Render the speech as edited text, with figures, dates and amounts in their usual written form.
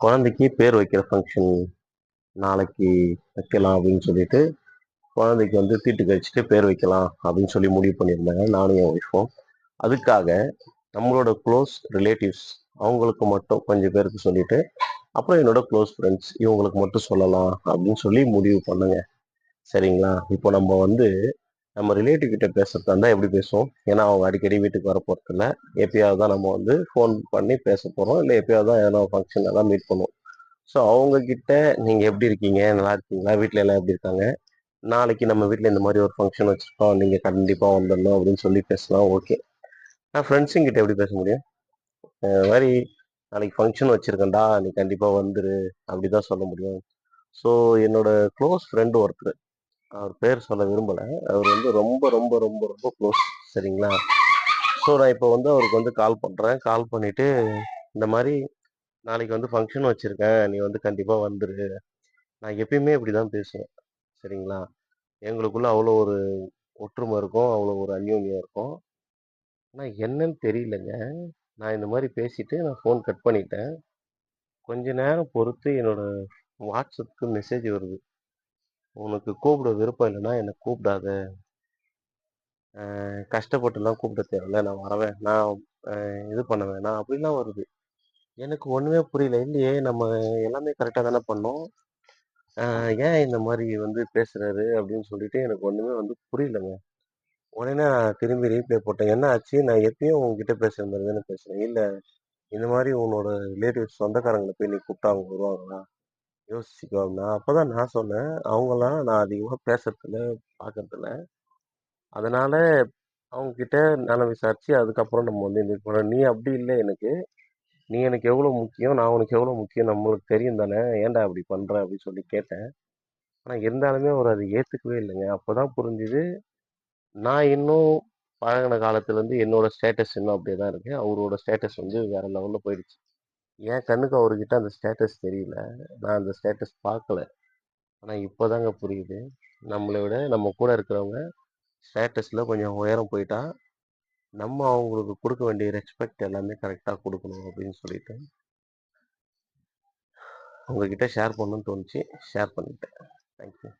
குழந்தைக்கு பேர் வைக்கிற ஃபங்க்ஷன் நாளைக்கு வைக்கலாம் அப்படின்னு சொல்லிட்டு குழந்தைக்கு வந்து தீட்டு கழிச்சிட்டு பேர் வைக்கலாம் அப்படின்னு சொல்லி முடிவு பண்ணியிருந்தாங்க நானும் என் ஒய்ஃபும். அதுக்காக நம்மளோட க்ளோஸ் ரிலேட்டிவ்ஸ் அவங்களுக்கு மட்டும் கொஞ்சம் பேருக்கு சொல்லிட்டு அப்புறம் என்னோட க்ளோஸ் ஃப்ரெண்ட்ஸ் இவங்களுக்கு மட்டும் சொல்லலாம் அப்படின்னு சொல்லி முடிவு பண்ணுங்க. சரிங்களா? இப்போ நம்ம வந்து நம்ம ரிலேட்டிவ் கிட்ட பேசுறதா இருந்தா எப்படி பேசுவோம்? ஏன்னா அவங்க அடிக்கடி வீட்டுக்கு வர போறது இல்ல. எப்பயாவது தான் நம்ம வந்து ஃபோன் பண்ணி பேச போறோம். இல்ல எப்பயாவது தான் எதனா ஃபங்க்ஷன்ல தான் மீட் பண்ணுவோம். ஸோ அவங்க கிட்ட நீங்க எப்படி இருக்கீங்க? நல்லா இருக்கீங்களா? வீட்ல எல்லாம் எப்படி இருக்காங்க? நாளைக்கு நம்ம வீட்ல இந்த மாதிரி ஒரு ஃபங்க்ஷன் வச்சிருக்கோம். நீங்க கண்டிப்பா வந்துடணும் அப்படின்னு சொல்லி பேசலாம். ஓகே. நான் ஃப்ரெண்ட்ஸுங்க கிட்ட எப்படி பேச முடியும்? இந்த மாதிரி நாளைக்கு ஃபங்க்ஷன் வச்சிருக்கேன்டா, நீ கண்டிப்பா வந்துரு அப்படிதான் சொல்ல முடியும். ஸோ என்னோட க்ளோஸ் ஃப்ரெண்ட் ஒருத்தர், அவர் பேர் சொல்ல விரும்பல. அவர் வந்து ரொம்ப ரொம்ப ரொம்ப ரொம்ப க்ளோஸ். சரிங்களா? ஸோ நான் இப்போ வந்து அவருக்கு வந்து கால் பண்றேன். கால் பண்ணிட்டு இந்த மாதிரி நாளைக்கு வந்து ஃபங்க்ஷன் வச்சிருக்கேன். நீ வந்து கண்டிப்பா வந்துரு. நான் எப்பயுமே இப்படிதான் பேசுவேன். சரிங்களா? எங்களுக்குள்ள அவ்வளோ ஒரு ஒற்றுமை இருக்கும். அவ்வளோ ஒரு அந்யோன்யம் இருக்கும். ஆனா என்னன்னு தெரியலங்க. நான் இந்த மாதிரி பேசிட்டு நான் ஃபோன் கட் பண்ணிட்டேன். கொஞ்ச நேரம் பொறுத்து என்னோட வாட்ஸ்அப்க்கு மெசேஜ் வருது. உனக்கு கூப்பிட விருப்பம் இல்லைன்னா என்ன கூப்பிடாத. கஷ்டப்பட்டுலாம் கூப்பிட தேவையில்ல. நான் வரவேன். நான் இது பண்ண வேணாம் அப்படிலாம் வருது. எனக்கு ஒண்ணுமே புரியல. இல்லையே நம்ம எல்லாமே கரெக்டா தானே பண்ணோம். ஏன் இந்த மாதிரி வந்து பேசுறாரு அப்படின்னு சொல்லிட்டு எனக்கு ஒண்ணுமே வந்து புரியலங்க. உடனே நான் திரும்பி ரீப்ளை போட்டேன். என்ன ஆச்சு? நான் எப்பயும் உங்ககிட்ட பேசுற மாதிரி தானே பேசுறேன். இல்ல இந்த மாதிரி உன்னோட ரிலேட்டிவ்ஸ் சொந்தக்காரங்களை போய் நீ கூப்பிட்டா அவங்க வருவாங்களா? யோசிச்சுக்கோ அப்படின்னா. அப்பதான் நான் சொன்னேன். அவங்களாம் நான் அதிகமா பேசுறதில்ல, பார்க்கறதில்ல. அதனால அவங்க கிட்ட நலம் விசாரிச்சு அதுக்கப்புறம் நம்ம வந்து மீட் பண்ணோம். நீ அப்படி இல்லை எனக்கு. நீ எனக்கு எவ்வளவு முக்கியம், நான் உனக்கு எவ்வளவு முக்கியம் நம்மளுக்கு தெரியும் தானே. ஏன்டா அப்படி பண்ற அப்படின்னு சொல்லி கேட்டேன். ஆனா இருந்தாலுமே அவர் அதை ஏத்துக்கவே இல்லைங்க. அப்பதான் புரிஞ்சுது. நான் இன்னும் பழகுன காலத்துல இருந்து என்னோட ஸ்டேட்டஸ் இன்னும் அப்படியே தான் இருக்கு. அவரோட ஸ்டேட்டஸ் வந்து வேற லெவல்ல போயிடுச்சு. என் கண்ணுக்கு அவர்கிட்ட அந்த ஸ்டேட்டஸ் தெரியல. நான் அந்த ஸ்டேட்டஸ் பார்க்கல. ஆனா இப்போதாங்க புரியுது. நம்மளை விட நம்ம கூட இருக்கிறவங்க ஸ்டேட்டஸ்ல கொஞ்சம் உயரம் போயிட்டா நம்ம அவங்களுக்கு கொடுக்க வேண்டிய ரெஸ்பெக்ட் எல்லாமே கரெக்டா கொடுக்கணும் அப்படின்னு சொல்லிட்டு உங்ககிட்ட ஷேர் பண்ணணும்னு தோணுச்சு. ஷேர் பண்ணிட்டேன். தேங்க்யூ.